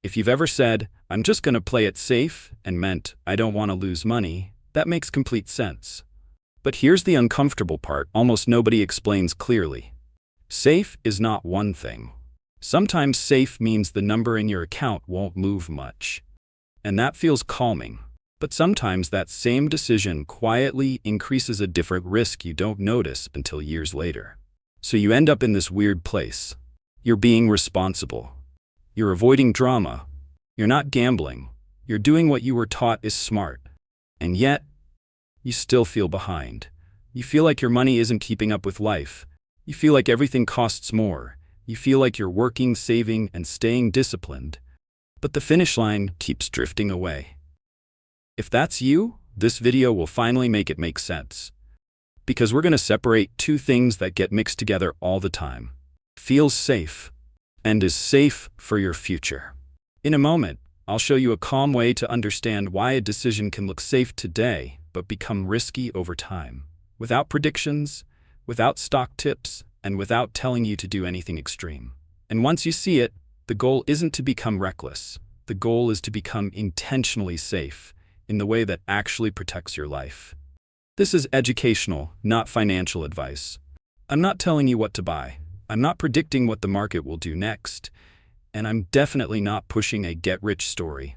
If you've ever said, "I'm just going to play it safe," and meant, "I don't want to lose money," that makes complete sense. But here's the uncomfortable part almost nobody explains clearly. Safe is not one thing. Sometimes safe means the number in your account won't move much. And that feels calming. But sometimes that same decision quietly increases a different risk you don't notice until years later. So you end up in this weird place. You're being responsible. You're avoiding drama. You're not gambling. You're doing what you were taught is smart. And yet, you still feel behind. You feel like your money isn't keeping up with life. You feel like everything costs more. You feel like you're working, saving, and staying disciplined. But the finish line keeps drifting away. If that's you, this video will finally make it make sense. Because we're going to separate two things that get mixed together all the time. Feels safe and is safe for your future. In a moment, I'll show you a calm way to understand why a decision can look safe today but become risky over time. Without predictions, without stock tips, and without telling you to do anything extreme. And once you see it, the goal isn't to become reckless. The goal is to become intentionally safe in the way that actually protects your life. This is educational, not financial advice. I'm not telling you what to buy. I'm not predicting what the market will do next. And I'm definitely not pushing a get-rich story.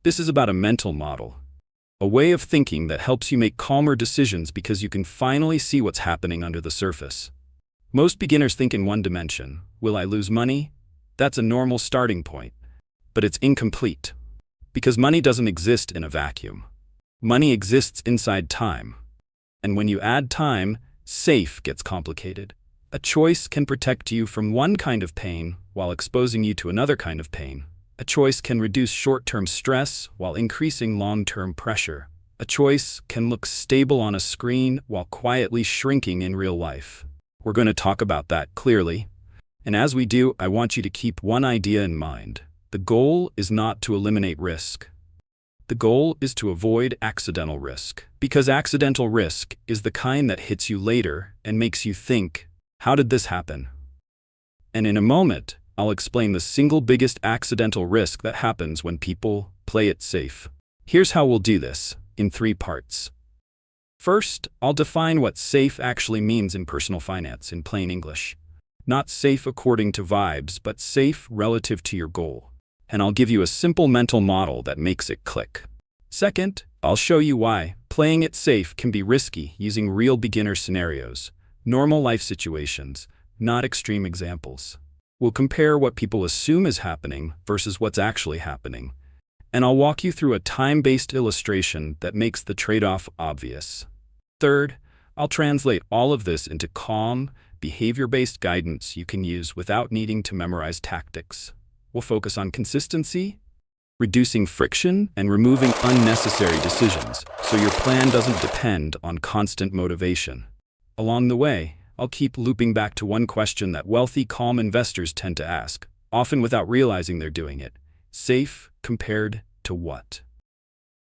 This is about a mental model, a way of thinking that helps you make calmer decisions because you can finally see what's happening under the surface. Most beginners think in one dimension. Will I lose money? That's a normal starting point. But it's incomplete. Because money doesn't exist in a vacuum. Money exists inside time. And when you add time, safe gets complicated. A choice can protect you from one kind of pain while exposing you to another kind of pain. A choice can reduce short-term stress while increasing long-term pressure. A choice can look stable on a screen while quietly shrinking in real life. We're going to talk about that clearly. And as we do, I want you to keep one idea in mind. The goal is not to eliminate risk. The goal is to avoid accidental risk. Because accidental risk is the kind that hits you later and makes you think, how did this happen? And in a moment, I'll explain the single biggest accidental risk that happens when people play it safe. Here's how we'll do this, in 3 parts. First, I'll define what safe actually means in personal finance in plain English. Not safe according to vibes, but safe relative to your goal. And I'll give you a simple mental model that makes it click. Second, I'll show you why playing it safe can be risky using real beginner scenarios, normal life situations, not extreme examples. We'll compare what people assume is happening versus what's actually happening. And I'll walk you through a time-based illustration that makes the trade-off obvious. Third, I'll translate all of this into calm, behavior-based guidance you can use without needing to memorize tactics. We'll focus on consistency, reducing friction, and removing unnecessary decisions so your plan doesn't depend on constant motivation. Along the way, I'll keep looping back to one question that wealthy, calm investors tend to ask, often without realizing they're doing it. Safe compared to what?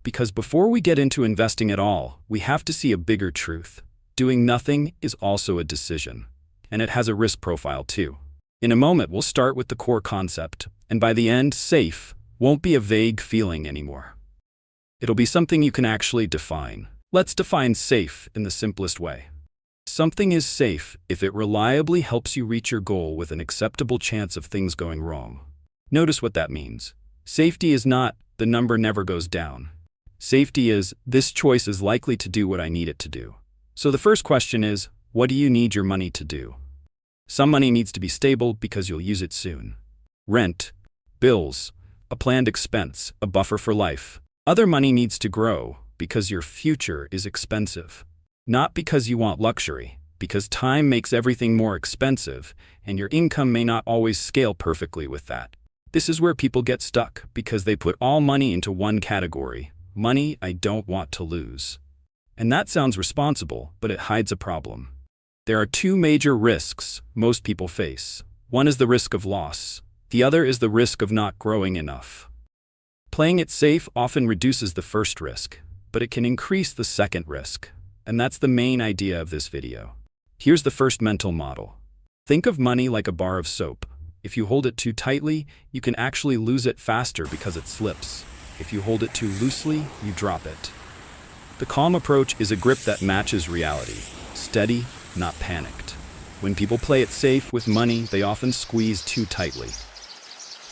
Because before we get into investing at all, we have to see a bigger truth. Doing nothing is also a decision, and it has a risk profile too. In a moment, we'll start with the core concept, and by the end, safe won't be a vague feeling anymore. It'll be something you can actually define. Let's define safe in the simplest way. Something is safe if it reliably helps you reach your goal with an acceptable chance of things going wrong. Notice what that means. Safety is not, the number never goes down. Safety is, this choice is likely to do what I need it to do. So the first question is, what do you need your money to do? Some money needs to be stable because you'll use it soon. Rent, bills, a planned expense, a buffer for life. Other money needs to grow because your future is expensive. Not because you want luxury, because time makes everything more expensive, and your income may not always scale perfectly with that. This is where people get stuck because they put all money into one category, money I don't want to lose. And that sounds responsible, but it hides a problem. There are 2 major risks most people face. One is the risk of loss. The other is the risk of not growing enough. Playing it safe often reduces the first risk, but it can increase the second risk. And that's the main idea of this video. Here's the first mental model. Think of money like a bar of soap. If you hold it too tightly, you can actually lose it faster because it slips. If you hold it too loosely, you drop it. The calm approach is a grip that matches reality. Steady, not panicked. When people play it safe with money, they often squeeze too tightly.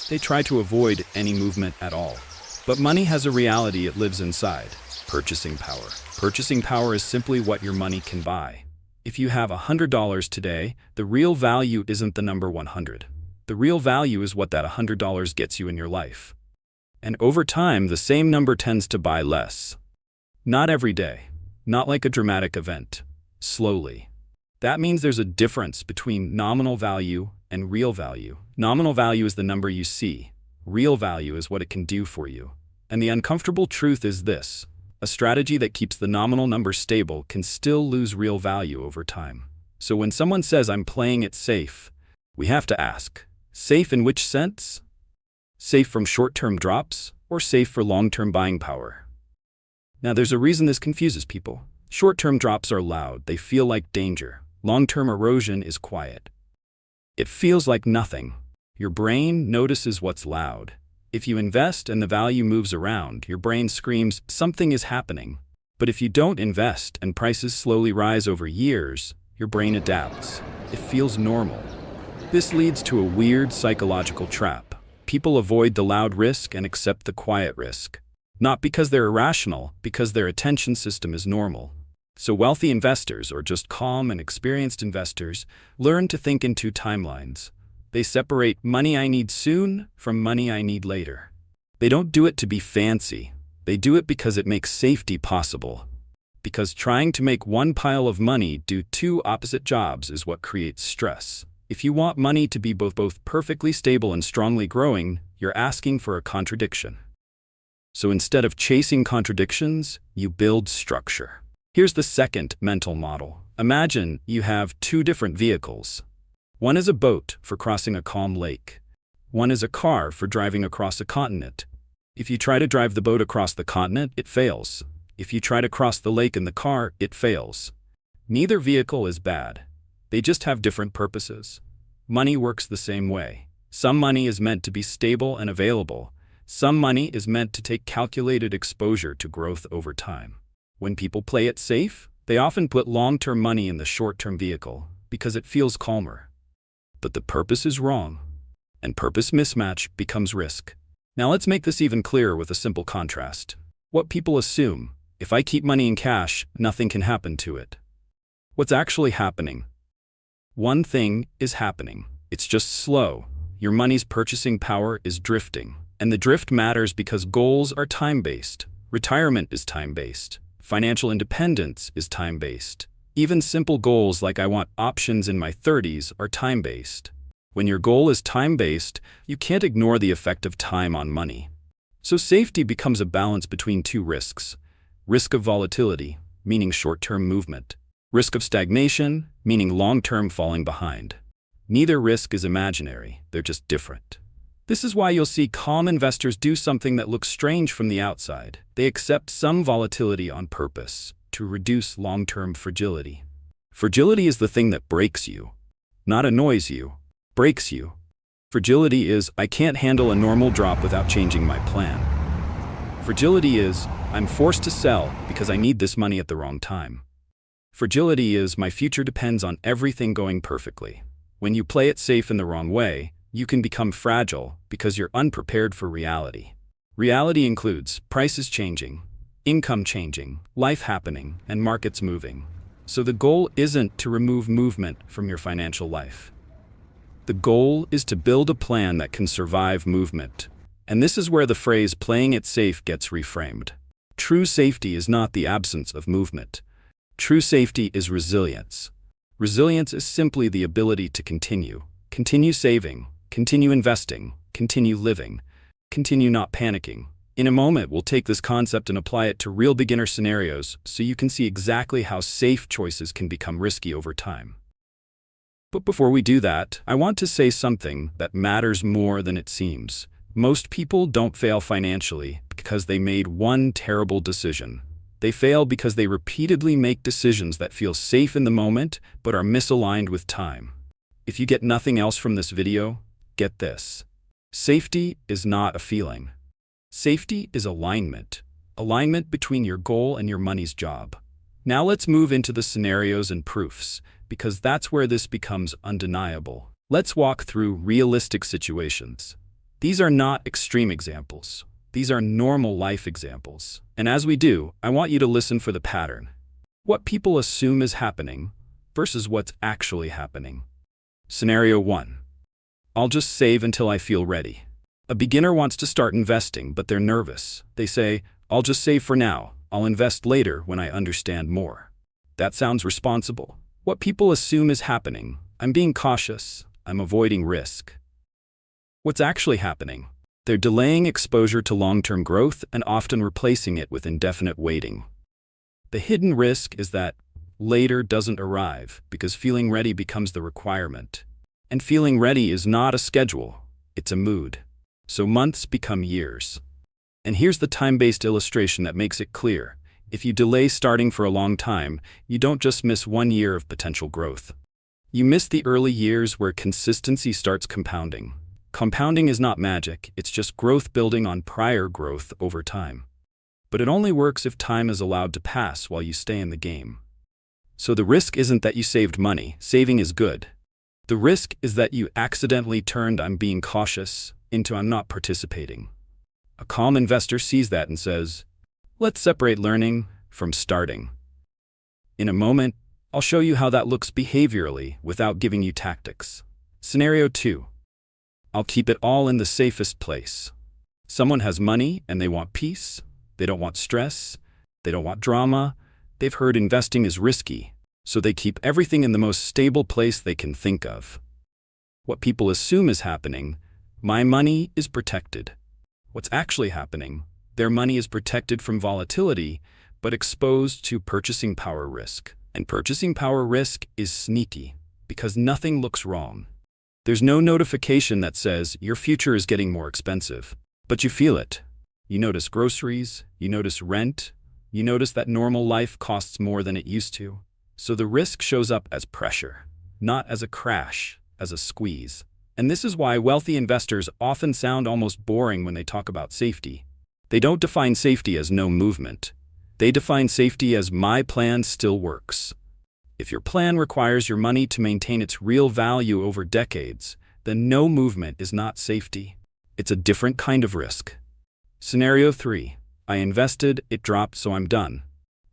They try to avoid any movement at all. But money has a reality it lives inside: purchasing power. Purchasing power is simply what your money can buy. If you have $100 today, the real value isn't the number 100. The real value is what that $100 gets you in your life. And over time, the same number tends to buy less. Not every day, not like a dramatic event, slowly. That means there's a difference between nominal value and real value. Nominal value is the number you see. Real value is what it can do for you. And the uncomfortable truth is this: a strategy that keeps the nominal number stable can still lose real value over time. So when someone says, "I'm playing it safe," we have to ask, safe in which sense? Safe from short-term drops, or safe for long-term buying power? Now, there's a reason this confuses people. Short-term drops are loud, they feel like danger. Long-term erosion is quiet. It feels like nothing. Your brain notices what's loud. If you invest and the value moves around, your brain screams, "Something is happening." But if you don't invest and prices slowly rise over years, your brain adapts. It feels normal. This leads to a weird psychological trap. People avoid the loud risk and accept the quiet risk. Not because they're irrational, because their attention system is normal. So wealthy investors, or just calm and experienced investors, learn to think in two timelines. They separate money I need soon from money I need later. They don't do it to be fancy. They do it because it makes safety possible. Because trying to make one pile of money do two opposite jobs is what creates stress. If you want money to be both perfectly stable and strongly growing, you're asking for a contradiction. So instead of chasing contradictions, you build structure. Here's the second mental model. Imagine you have two different vehicles. One is a boat for crossing a calm lake. One is a car for driving across a continent. If you try to drive the boat across the continent, it fails. If you try to cross the lake in the car, it fails. Neither vehicle is bad. They just have different purposes. Money works the same way. Some money is meant to be stable and available. Some money is meant to take calculated exposure to growth over time. When people play it safe, they often put long-term money in the short-term vehicle because it feels calmer. But the purpose is wrong, and purpose mismatch becomes risk. Now let's make this even clearer with a simple contrast. What people assume: if I keep money in cash, nothing can happen to it. What's actually happening? One thing is happening. It's just slow. Your money's purchasing power is drifting. And the drift matters because goals are time-based. Retirement is time-based. Financial independence is time-based. Even simple goals like "I want options in my 30s" are time-based. When your goal is time-based, you can't ignore the effect of time on money. So safety becomes a balance between two risks. Risk of volatility, meaning short-term movement. Risk of stagnation, meaning long-term falling behind. Neither risk is imaginary, they're just different. This is why you'll see calm investors do something that looks strange from the outside. They accept some volatility on purpose to reduce long-term fragility. Fragility is the thing that breaks you, not annoys you, breaks you. Fragility is, "I can't handle a normal drop without changing my plan." Fragility is, "I'm forced to sell because I need this money at the wrong time." Fragility is, "My future depends on everything going perfectly." When you play it safe in the wrong way, you can become fragile because you're unprepared for reality. Reality includes prices changing, income changing, life happening, and markets moving. So the goal isn't to remove movement from your financial life. The goal is to build a plan that can survive movement. And this is where the phrase "playing it safe" gets reframed. True safety is not the absence of movement. True safety is resilience. Resilience is simply the ability to continue saving, continue investing, continue living, continue not panicking. In a moment, we'll take this concept and apply it to real beginner scenarios so you can see exactly how safe choices can become risky over time. But before we do that, I want to say something that matters more than it seems. Most people don't fail financially because they made one terrible decision. They fail because they repeatedly make decisions that feel safe in the moment but are misaligned with time. If you get nothing else from this video, get this. Safety is not a feeling. Safety is alignment. Alignment between your goal and your money's job. Now let's move into the scenarios and proofs, because that's where this becomes undeniable. Let's walk through realistic situations. These are not extreme examples. These are normal life examples. And as we do, I want you to listen for the pattern. What people assume is happening versus what's actually happening. Scenario 1. I'll just save until I feel ready. A beginner wants to start investing, but they're nervous. They say, I'll just save for now. I'll invest later when I understand more. That sounds responsible. What people assume is happening. I'm being cautious. I'm avoiding risk. What's actually happening? They're delaying exposure to long-term growth and often replacing it with indefinite waiting. The hidden risk is that later doesn't arrive because feeling ready becomes the requirement. And feeling ready is not a schedule, it's a mood. So months become years. And here's the time-based illustration that makes it clear. If you delay starting for a long time, you don't just miss 1 year of potential growth. You miss the early years where consistency starts compounding. Compounding is not magic, it's just growth building on prior growth over time. But it only works if time is allowed to pass while you stay in the game. So the risk isn't that you saved money, saving is good. The risk is that you accidentally turned "I'm being cautious" into "I'm not participating." A calm investor sees that and says, let's separate learning from starting. In a moment, I'll show you how that looks behaviorally without giving you tactics. Scenario 2. I'll keep it all in the safest place. Someone has money and they want peace. They don't want stress. They don't want drama. They've heard investing is risky, so they keep everything in the most stable place they can think of. What people assume is happening, my money is protected. What's actually happening, their money is protected from volatility, but exposed to purchasing power risk. And purchasing power risk is sneaky, because nothing looks wrong. There's no notification that says your future is getting more expensive, but you feel it. You notice groceries, you notice rent, you notice that normal life costs more than it used to. So the risk shows up as pressure, not as a crash, as a squeeze. And this is why wealthy investors often sound almost boring when they talk about safety. They don't define safety as no movement. They define safety as my plan still works. If your plan requires your money to maintain its real value over decades, then no movement is not safety. It's a different kind of risk. Scenario 3. I invested, it dropped, so I'm done.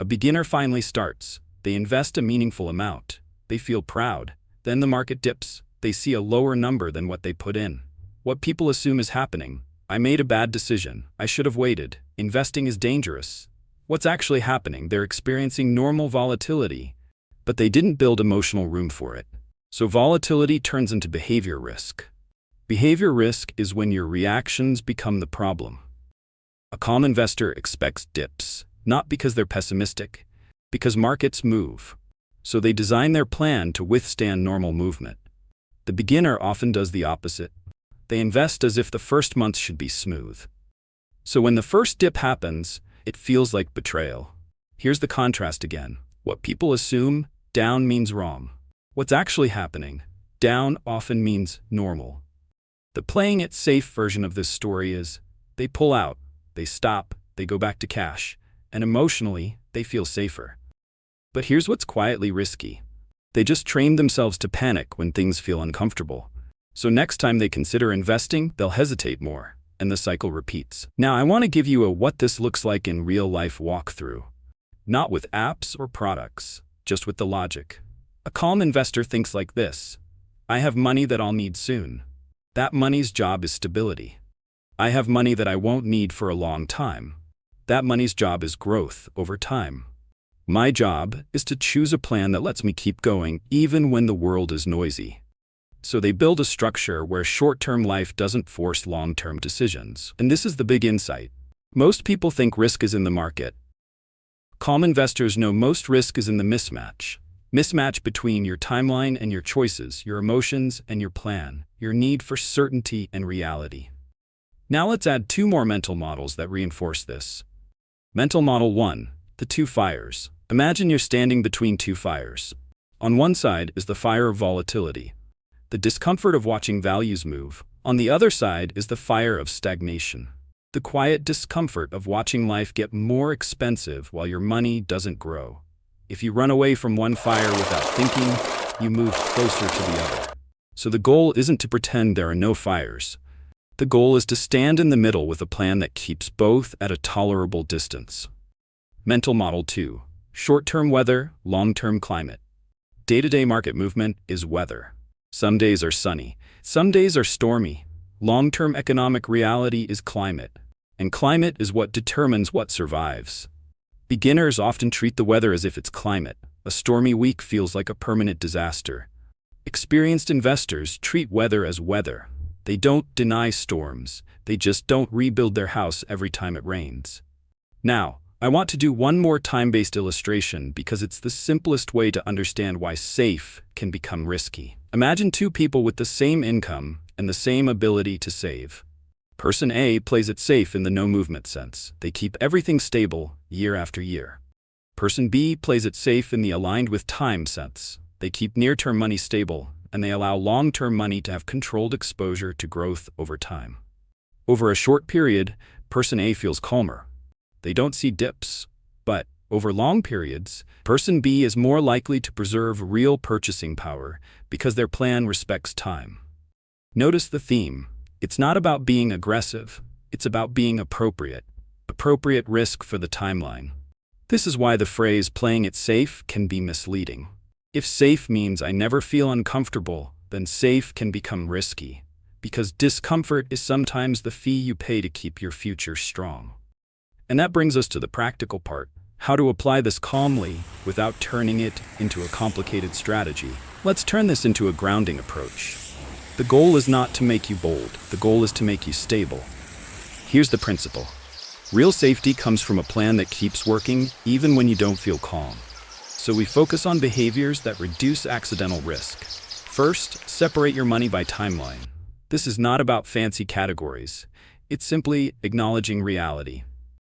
A beginner finally starts. They invest a meaningful amount. They feel proud. Then the market dips. They see a lower number than what they put in. What people assume is happening. I made a bad decision. I should have waited. Investing is dangerous. What's actually happening? They're experiencing normal volatility, but they didn't build emotional room for it. So volatility turns into behavior risk. Behavior risk is when your reactions become the problem. A calm investor expects dips, not because they're pessimistic, because markets move. So they design their plan to withstand normal movement. The beginner often does the opposite. They invest as if the first month should be smooth. So when the first dip happens, it feels like betrayal. Here's the contrast again. What people assume, down means wrong. What's actually happening, down often means normal. The playing it safe version of this story is, they pull out, they stop, they go back to cash, and emotionally, they feel safer. But here's what's quietly risky. They just trained themselves to panic when things feel uncomfortable. So next time they consider investing, they'll hesitate more, and the cycle repeats. Now I want to give you a what this looks like in real life walkthrough. Not with apps or products, just with the logic. A calm investor thinks like this. I have money that I'll need soon. That money's job is stability. I have money that I won't need for a long time. That money's job is growth over time. My job is to choose a plan that lets me keep going even when the world is noisy. So they build a structure where short-term life doesn't force long-term decisions. And this is the big insight. Most people think risk is in the market. Calm investors know most risk is in the mismatch. Mismatch between your timeline and your choices, your emotions and your plan, your need for certainty and reality. Now let's add 2 more mental models that reinforce this. Mental model 1, the 2 fires. Imagine you're standing between 2 fires. On one side is the fire of volatility, the discomfort of watching values move. On the other side is the fire of stagnation, the quiet discomfort of watching life get more expensive while your money doesn't grow. If you run away from one fire without thinking, you move closer to the other. So the goal isn't to pretend there are no fires. The goal is to stand in the middle with a plan that keeps both at a tolerable distance. Mental Model 2. Short-term weather, long-term climate. Day-to-day market movement is weather. Some days are sunny, some days are stormy. Long-term economic reality is climate, and climate is what determines what survives. Beginners often treat the weather as if it's climate. A stormy week feels like a permanent disaster. Experienced investors treat weather as weather. They don't deny storms, they just don't rebuild their house every time it rains. Now, I want to do one more time-based illustration because it's the simplest way to understand why safe can become risky. Imagine two people with the same income and the same ability to save. Person A plays it safe in the no-movement sense. They keep everything stable year after year. Person B plays it safe in the aligned with time sense. They keep near-term money stable, and they allow long-term money to have controlled exposure to growth over time. Over a short period, Person A feels calmer. They don't see dips, but over long periods, Person B is more likely to preserve real purchasing power because their plan respects time. Notice the theme. It's not about being aggressive, it's about being appropriate. Appropriate risk for the timeline. This is why the phrase playing it safe can be misleading. If safe means I never feel uncomfortable, then safe can become risky, because discomfort is sometimes the fee you pay to keep your future strong. And that brings us to the practical part, how to apply this calmly without turning it into a complicated strategy. Let's turn this into a grounding approach. The goal is not to make you bold, the goal is to make you stable. Here's the principle. Real safety comes from a plan that keeps working even when you don't feel calm. So we focus on behaviors that reduce accidental risk. First, separate your money by timeline. This is not about fancy categories. It's simply acknowledging reality.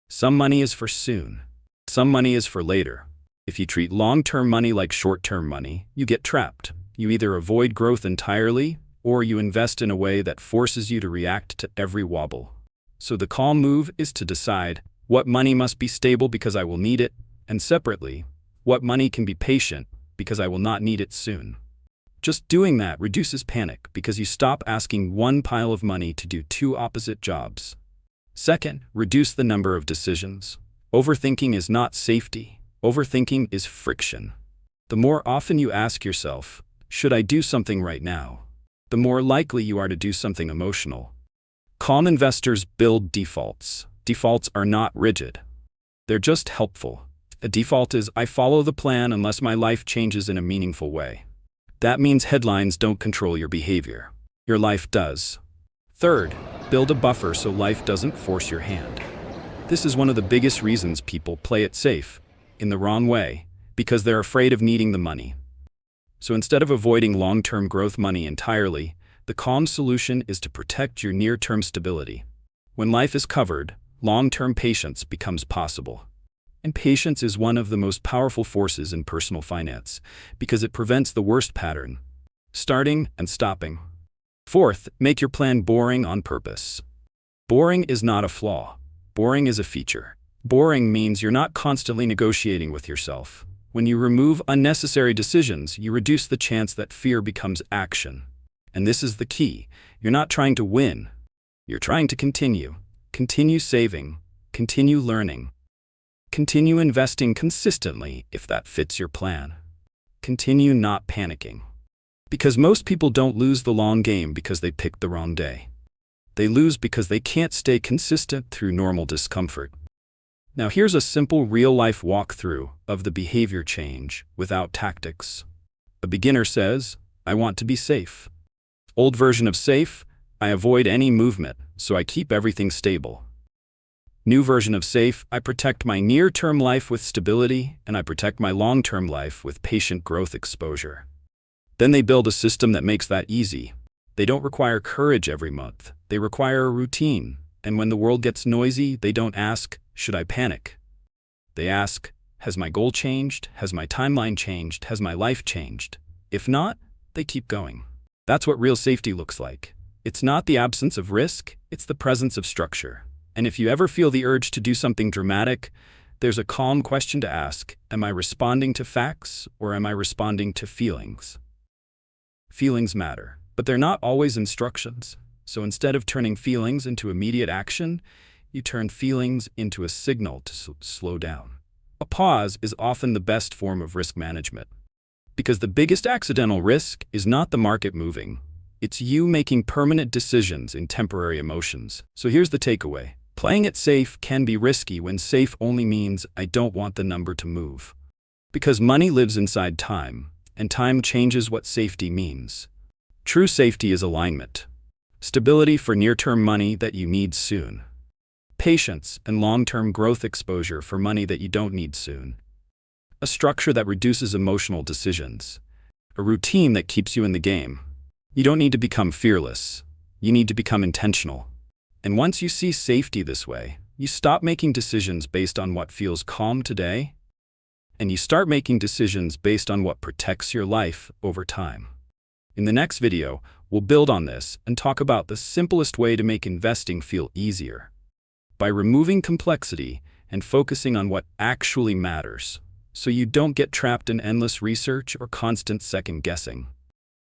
Some money is for soon. Some money is for later. If you treat long-term money like short-term money, you get trapped. You either avoid growth entirely, or you invest in a way that forces you to react to every wobble. So the calm move is to decide what money must be stable because I will need it, and separately, what money can be patient because I will not need it soon. Just doing that reduces panic because you stop asking one pile of money to do two opposite jobs. Second, reduce the number of decisions. Overthinking is not safety. Overthinking is friction. The more often you ask yourself, should I do something right now? The more likely you are to do something emotional. Calm investors build defaults. Defaults are not rigid. They're just helpful. A default is, I follow the plan unless my life changes in a meaningful way. That means headlines don't control your behavior. Your life does. Third, build a buffer so life doesn't force your hand. This is one of the biggest reasons people play it safe, in the wrong way, because they're afraid of needing the money. So instead of avoiding long-term growth money entirely, the calm solution is to protect your near-term stability. When life is covered, long-term patience becomes possible. And patience is one of the most powerful forces in personal finance because it prevents the worst pattern, starting and stopping. Fourth, make your plan boring on purpose. Boring is not a flaw. Boring is a feature. Boring means you're not constantly negotiating with yourself. When you remove unnecessary decisions, you reduce the chance that fear becomes action. And this is the key. You're not trying to win. You're trying to continue. Continue saving. Continue learning. Continue investing consistently if that fits your plan. Continue not panicking. Because most people don't lose the long game because they picked the wrong day. They lose because they can't stay consistent through normal discomfort. Now here's a simple real-life walkthrough of the behavior change without tactics. A beginner says, I want to be safe. Old version of safe, I avoid any movement, so I keep everything stable. New version of safe, I protect my near-term life with stability, and I protect my long-term life with patient growth exposure. Then they build a system that makes that easy. They don't require courage every month. They require a routine. And when the world gets noisy, they don't ask, should I panic? They ask, has my goal changed? Has my timeline changed? Has my life changed? If not, they keep going. That's what real safety looks like. It's not the absence of risk, it's the presence of structure. And if you ever feel the urge to do something dramatic, there's a calm question to ask: am I responding to facts or am I responding to feelings? Feelings matter, but they're not always instructions. So instead of turning feelings into immediate action, you turn feelings into a signal to slow down. A pause is often the best form of risk management. Because the biggest accidental risk is not the market moving. It's you making permanent decisions in temporary emotions. So here's the takeaway. Playing it safe can be risky when safe only means I don't want the number to move. Because money lives inside time, and time changes what safety means. True safety is alignment. Stability for near-term money that you need soon. Patience and long-term growth exposure for money that you don't need soon. A structure that reduces emotional decisions. A routine that keeps you in the game. You don't need to become fearless. You need to become intentional. And once you see safety this way, you stop making decisions based on what feels calm today, and you start making decisions based on what protects your life over time. In the next video, we'll build on this and talk about the simplest way to make investing feel easier. By removing complexity and focusing on what actually matters, so you don't get trapped in endless research or constant second guessing.